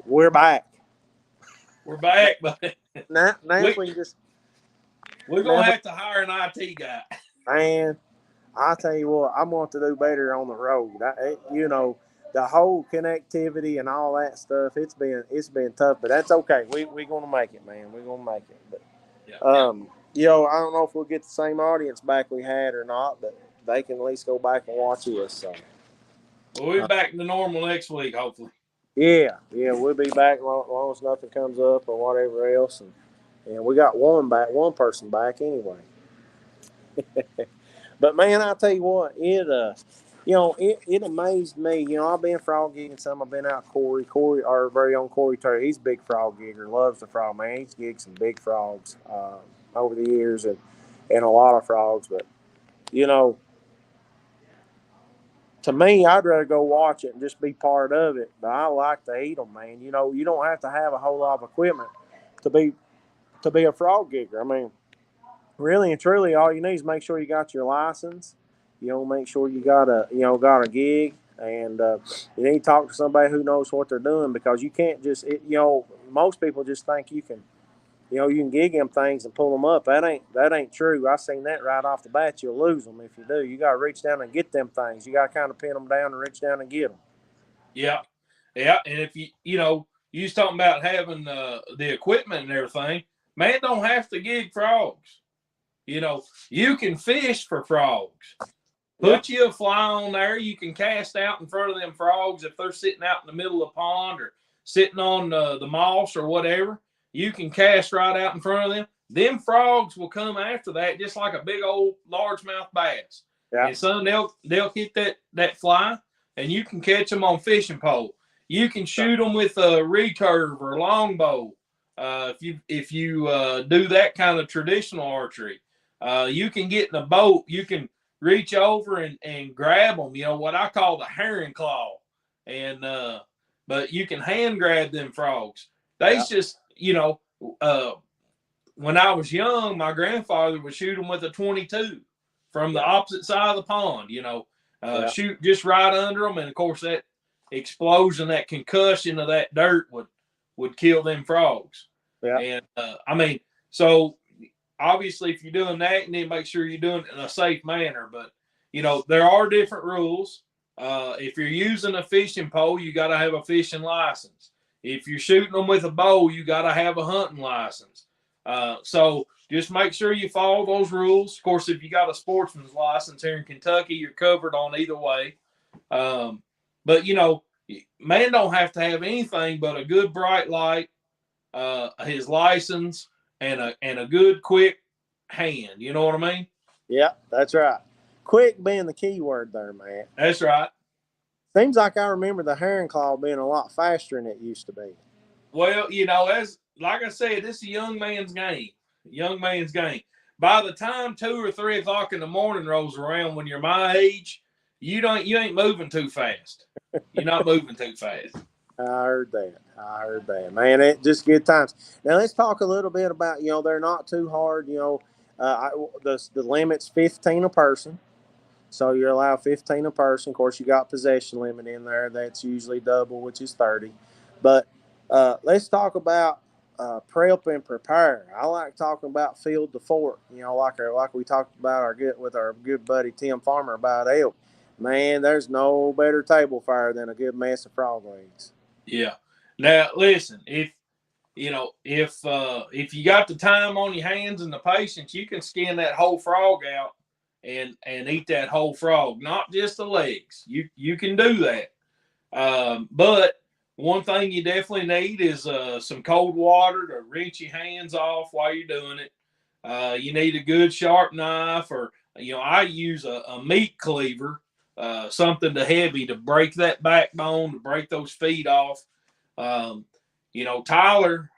We're back. We're back, but Now if we we can just we're now, gonna have to hire an IT guy. man, I tell you what, I'm going to do better on the road. The whole connectivity and all that stuff. It's been tough, but that's okay. We're gonna make it, man. We're gonna make it. Yeah, But I don't know if we'll get the same audience back we had or not, but they can at least go back and watch us. So. we'll be back to normal next week, hopefully. Yeah, we'll be back long as nothing comes up or whatever else, and we got one person back anyway. But man, I tell you what, it amazed me. I've been frog gigging some. I've been out Corey, our very own Corey Terry. He's a big frog gigger, loves the frog, man. He's gigged some big frogs over the years and a lot of frogs. But you know, to me, I'd rather go watch it and just be part of it. But I like to eat them, man. You don't have to have a whole lot of equipment to be a frog gigger. I mean, really and truly, all you need is make sure you got your license. Make sure you got a gig, and you need to talk to somebody who knows what they're doing because you can't most people just think you can gig them things and pull them up. That ain't true. I seen that right off the bat. You'll lose them if you do. You got to reach down and get them things. You got to kind of pin them down and reach down and get them. Yeah, yeah. And if you was talking about having the equipment and everything, man, don't have to gig frogs. You can fish for frogs. Yep. Put you a fly on there. You can cast out in front of them frogs if they're sitting out in the middle of the pond or sitting on the moss or whatever. You can cast right out in front of them. Them frogs will come after that just like a big old largemouth bass. Yeah. And son, they'll hit that fly, and you can catch them on fishing pole. You can shoot them with a recurve or longbow. If you do that kind of traditional archery, you can get in a boat. You can reach over and grab them. What I call the herring claw, and but you can hand grab them frogs. They's just when I was young, my grandfather would shoot them with a 22 from the opposite side of the pond. Shoot just right under them, and of course that explosion, that concussion of that dirt would kill them frogs. Yeah. And I mean, so obviously, if you're doing that, you need to make sure you're doing it in a safe manner. But there are different rules. If you're using a fishing pole, you got to have a fishing license. If you're shooting them with a bow, you got to have a hunting license. So just make sure you follow those rules. Of course, if you got a sportsman's license here in Kentucky, you're covered on either way. But man don't have to have anything but a good bright light, his license, and a good quick hand. You know what I mean? Yeah, that's right. Quick being the key word there, man. That's right. Seems like I remember the herring claw being a lot faster than it used to be. Well, as like I said, this is a young man's game. Young man's game. By the time 2 or 3 o'clock in the morning rolls around, when you're my age, you ain't moving too fast. You're not moving too fast. I heard that. Man, it just good times. Now let's talk a little bit about they're not too hard. The limit's 15 a person, so you're allowed 15 a person. Of course, you got possession limit in there. That's usually double, which is 30. But let's talk about prep and prepare. I like talking about field to fork. Like we talked about with our good buddy Tim Farmer about elk. Man, there's no better table fire than a good mess of frog legs. Yeah. Now listen, if you got the time on your hands and the patience, you can skin that whole frog out and eat that whole frog, not just the legs. You can do that. But one thing you definitely need is some cold water to rinse your hands off while you're doing it. You need a good sharp knife, or I use a meat cleaver, something to heavy to break that backbone, to break those feet off. Tyler,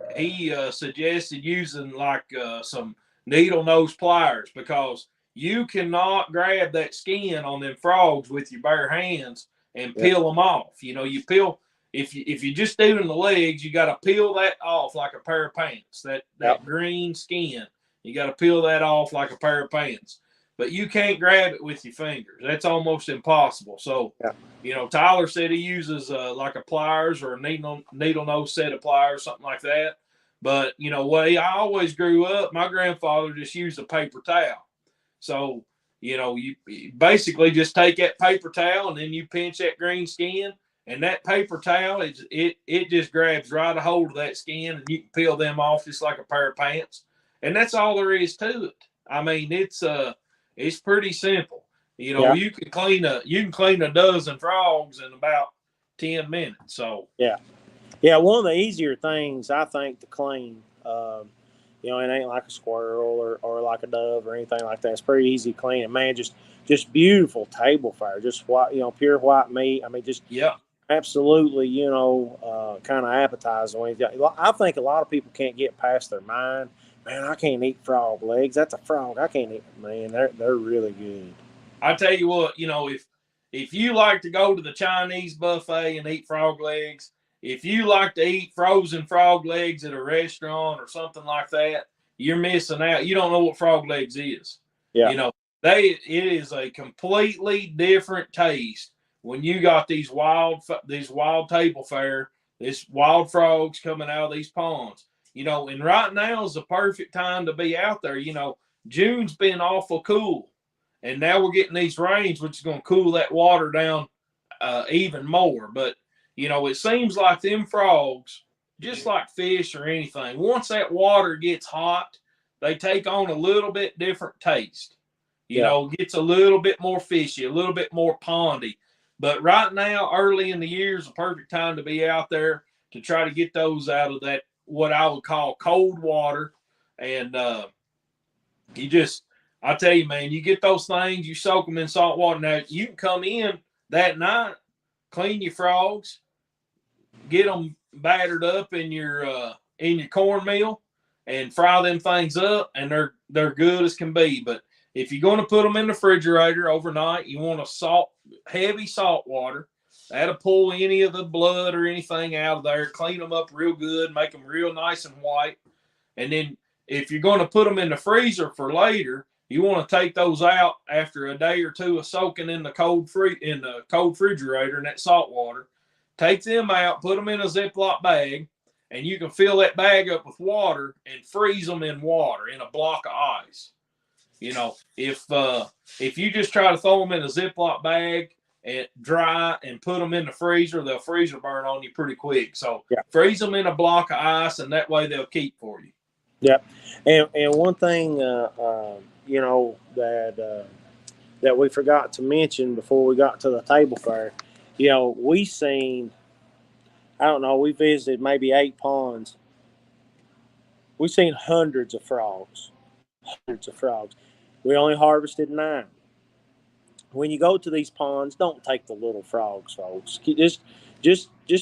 he suggested using like some needle nose pliers, because you cannot grab that skin on them frogs with your bare hands and peel them off. You peel, if you're just doing the legs, you got to peel that off like a pair of pants. That green skin, you got to peel that off like a pair of pants. but you can't grab it with your fingers. That's almost impossible. So, Yeah. Tyler said he uses like a pliers or a needle nose set of pliers, something like that. But way I always grew up, my grandfather just used a paper towel. So, you basically just take that paper towel and then you pinch that green skin, and that paper towel it just grabs right a hold of that skin, and you can peel them off just like a pair of pants, and that's all there is to it. I mean, it's pretty simple. Yeah. You can clean a dozen frogs in about 10 minutes. So Yeah. Yeah, one of the easier things I think to clean, it ain't like a squirrel or like a dove or anything like that. It's pretty easy to clean. And man, just beautiful table fare, just white, pure white meat. I mean, just yeah, absolutely, kind of appetizing. I think a lot of people can't get past their mind. Man, I can't eat frog legs. That's a frog. I can't eat. Man, they're really good. I tell you what, if you like to go to the Chinese buffet and eat frog legs, if you like to eat frozen frog legs at a restaurant or something like that, you're missing out. You don't know what frog legs is. Yeah. You know, it is a completely different taste when you got these wild table fare, this wild frogs coming out of these ponds. And right now is the perfect time to be out there. June's been awful cool. And now we're getting these rains, which is going to cool that water down even more. But, it seems like them frogs, just like fish or anything, once that water gets hot, they take on a little bit different taste. Yeah. Gets a little bit more fishy, a little bit more pondy. But right now, early in the year is the perfect time to be out there to try to get those out of that, what I would call cold water. And you just, I tell you, man, you get those things, you soak them in salt water. Now, you can come in that night, clean your frogs, get them battered up in your cornmeal, and fry them things up, and they're good as can be. But if you're going to put them in the refrigerator overnight, you want heavy salt water. That'll pull any of the blood or anything out of there. Clean them up real good, make them real nice and white. And then if you're going to put them in the freezer for later, you want to take those out after a day or two of soaking in the cold refrigerator in that salt water. Take them out, put them in a Ziploc bag, and you can fill that bag up with water and freeze them in water in a block of ice. If you just try to throw them in a Ziploc bag and dry and put them in the freezer, they'll freezer burn on you pretty quick. So Yeah. freeze them in a block of ice, and that way they'll keep for you. Yep. And one thing, that we forgot to mention before we got to the table fare, we seen, I don't know, we visited maybe 8 ponds. We seen hundreds of frogs, hundreds of frogs. We only harvested 9. When you go to these ponds, don't take the little frogs, folks. Just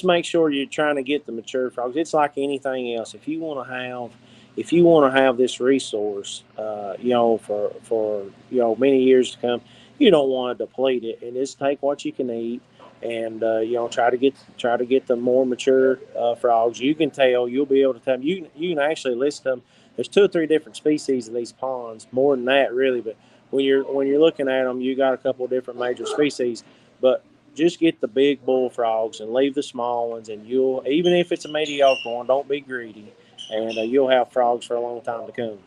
make sure you're trying to get the mature frogs. It's like anything else. If you want to have this resource, for many years to come, you don't want to deplete it, and just take what you can eat, and try to get the more mature frogs. You can tell. You'll be able to tell them. You can actually list them. There's 2 or 3 different species in these ponds, more than that really, but when you're looking at them, you got a couple of different major species, but just get the big bullfrogs and leave the small ones, and you'll, even if it's a mediocre one, don't be greedy, and you'll have frogs for a long time to come.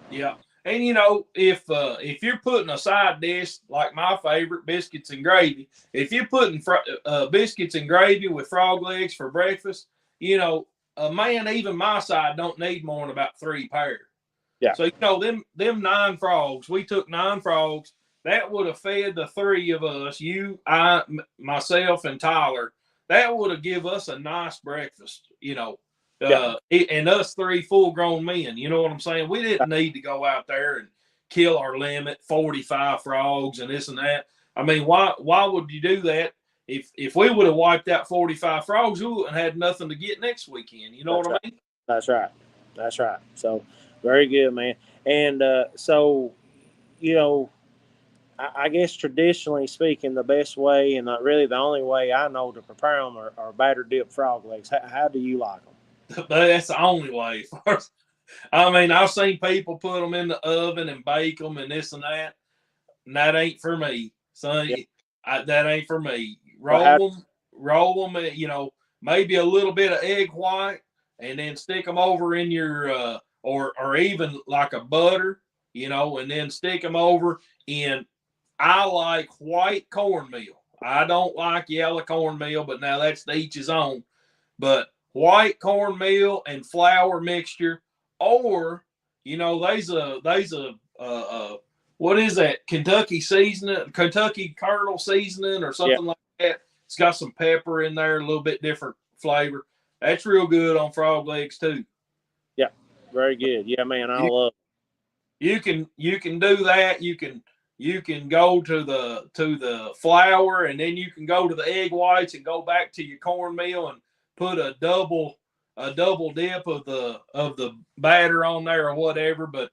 Yeah. And if you're putting a side dish like my favorite, biscuits and gravy, if you're putting biscuits and gravy with frog legs for breakfast, a man even my side don't need more than about 3 pairs. Yeah. So them 9 frogs, we took 9 frogs. That would have fed the 3 of us, you, I, myself, and Tyler. That would have give us a nice breakfast, and us 3 full-grown men. You know what I'm saying? We didn't need to go out there and kill our limit, 45 frogs and this and that. I mean, why would you do that? If we would have wiped out 45 frogs, we wouldn't have had nothing to get next weekend. You know what I mean? That's right. That's right. So very good, man. And so, I guess traditionally speaking, the best way and not really the only way I know to prepare them are batter dip frog legs. How do you like them? That's the only way. I mean, I've seen people put them in the oven and bake them and this and that. that ain't for me, son. Yeah. That ain't for me. Well, how, Roll them. Maybe a little bit of egg white, and then stick them over in your or even like a butter, and then stick them over in. I like white cornmeal. I don't like yellow cornmeal, but now that's to each his own. But white cornmeal and flour mixture, or there's a what is that, Kentucky seasoning, Kentucky kernel seasoning, or yeah, something like that. It's got some pepper in there, a little bit different flavor. That's real good on frog legs too. yeah, very good. Yeah, man, I You love. you can do that. You can go to the flour, and then you can go to the egg whites and go back to your cornmeal and put a double dip of the batter on there or whatever. But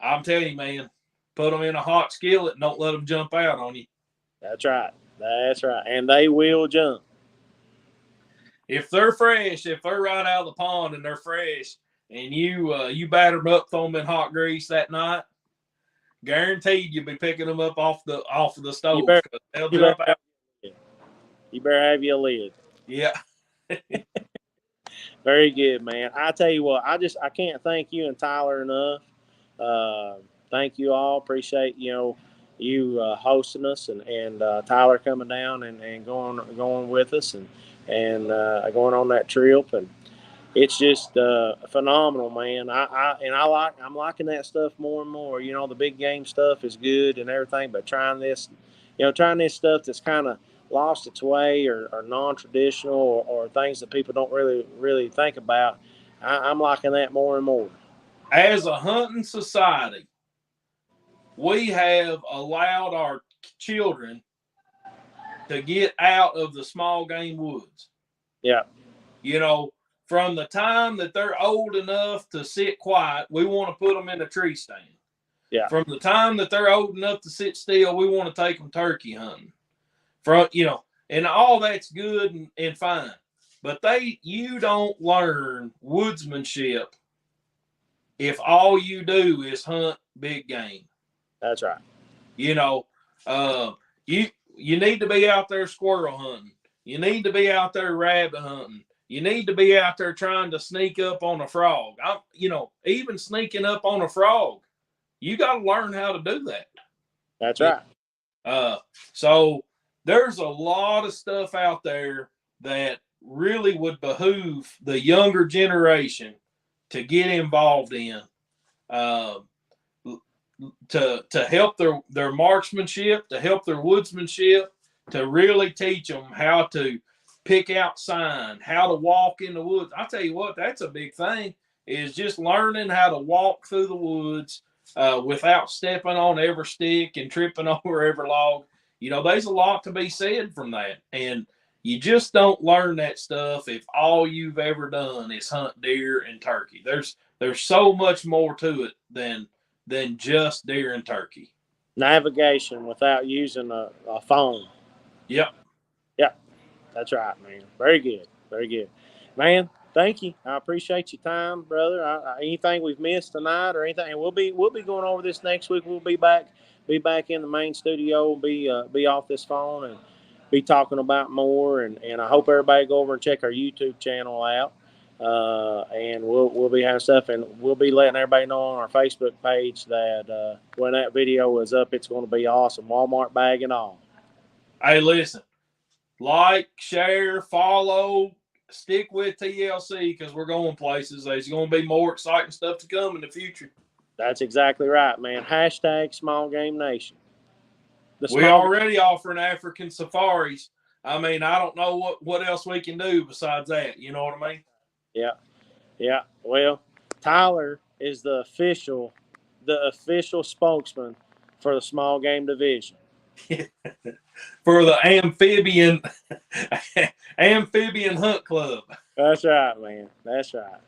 I'm telling you, man, put them in a hot skillet and don't let them jump out on you. That's right. That's right. And they will jump. If they're fresh, if they're right out of the pond and they're fresh, and you batter them up, throw them in hot grease that night, guaranteed you'll be picking them up off of the You stove better, because they'll you better jump out. have, you better have your lid. Yeah. Very good, man. I tell you what, I can't thank you and Tyler enough. Thank you all. Appreciate you hosting us and Tyler coming down and going with us and going on that trip, and it's just phenomenal, man. I'm liking that stuff more and more. The big game stuff is good and everything, but trying this stuff that's kind of lost its way or non-traditional or things that people don't really think about. I'm liking that more and more. As a hunting society, we have allowed our children to get out of the small game woods. Yeah, You know, from the time that they're old enough to sit quiet, we want to put them in a tree stand. yeah, From the time that they're old enough to sit still, we want to take them turkey hunting. And all that's good and fine. But you don't learn woodsmanship if all you do is hunt big game. that's right. You know, uh, you need to be out there squirrel hunting. You need to be out there rabbit hunting. You need to be out there trying to sneak up on a frog. Even sneaking up on a frog, you got to learn how to do that. That's You right. so there's a lot of stuff out there that really would behoove the younger generation to get involved in. Uh, to help their marksmanship, to help their woodsmanship, to really teach them how to pick out sign, how to walk in the woods. I tell you what, that's a big thing, is just learning how to walk through the woods without stepping on every stick and tripping over every log. There's a lot to be said from that. And you just don't learn that stuff if all you've ever done is hunt deer and turkey. There's so much more to it than just deer and turkey. Navigation without using a phone. Yep. Yeah, that's right, man. Very good. Very good. Man, thank you. I appreciate your time, brother. Anything we've missed tonight or anything, and we'll be going over this next week. We'll be back in the main studio, be off this phone and be talking about more. And I hope everybody go over and check our YouTube channel out. And we'll be having stuff, and we'll be letting everybody know on our Facebook page that when that video is up, it's going to be awesome. Walmart bag and all. Hey, listen, like, share, follow, stick with TLC because we're going places. There's going to be more exciting stuff to come in the future. That's exactly right, man. Hashtag Small Game Nation. The We small already offering African safaris. I mean, I don't know what else we can do besides that. You know what I mean? Yeah, yeah. Well, Tyler is the official spokesman for the small game division. For the amphibian hunt club. That's right, man. That's right.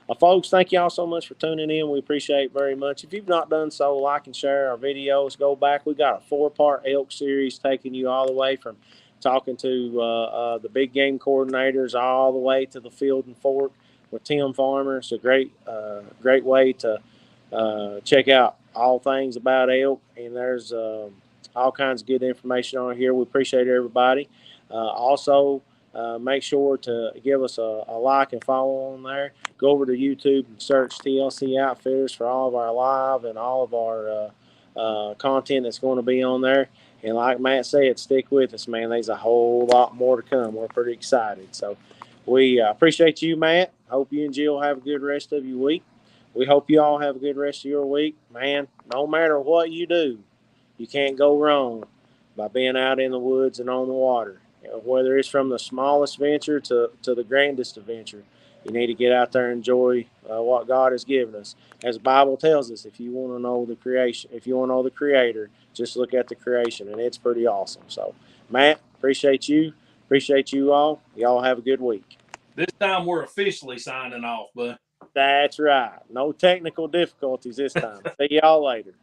Well, folks, thank y'all so much for tuning in. We appreciate it very much. If you've not done so, like and share our videos. Go back. We got a 4-part elk series taking you all the way from talking to the big game coordinators all the way to the field and fork with Tim Farmer. It's a great way to check out all things about elk, and there's all kinds of good information on here. We appreciate everybody. Also, make sure to give us a like and follow on there. Go over to YouTube and search TLC Outfitters for all of our live and all of our content that's going to be on there. And like Matt said, stick with us, man. There's a whole lot more to come. We're pretty excited. So we appreciate you, Matt. Hope you and Jill have a good rest of your week. We hope you all have a good rest of your week. Man, no matter what you do, you can't go wrong by being out in the woods and on the water. You know, whether it's from the smallest venture to the grandest adventure, you need to get out there and enjoy what God has given us. As the Bible tells us, if you want to know the creation, if you want to know the Creator, just look at the creation, and it's pretty awesome. So, Matt, appreciate you. Appreciate you all. Y'all have a good week. This time we're officially signing off, but That's right. No technical difficulties this time. See y'all later.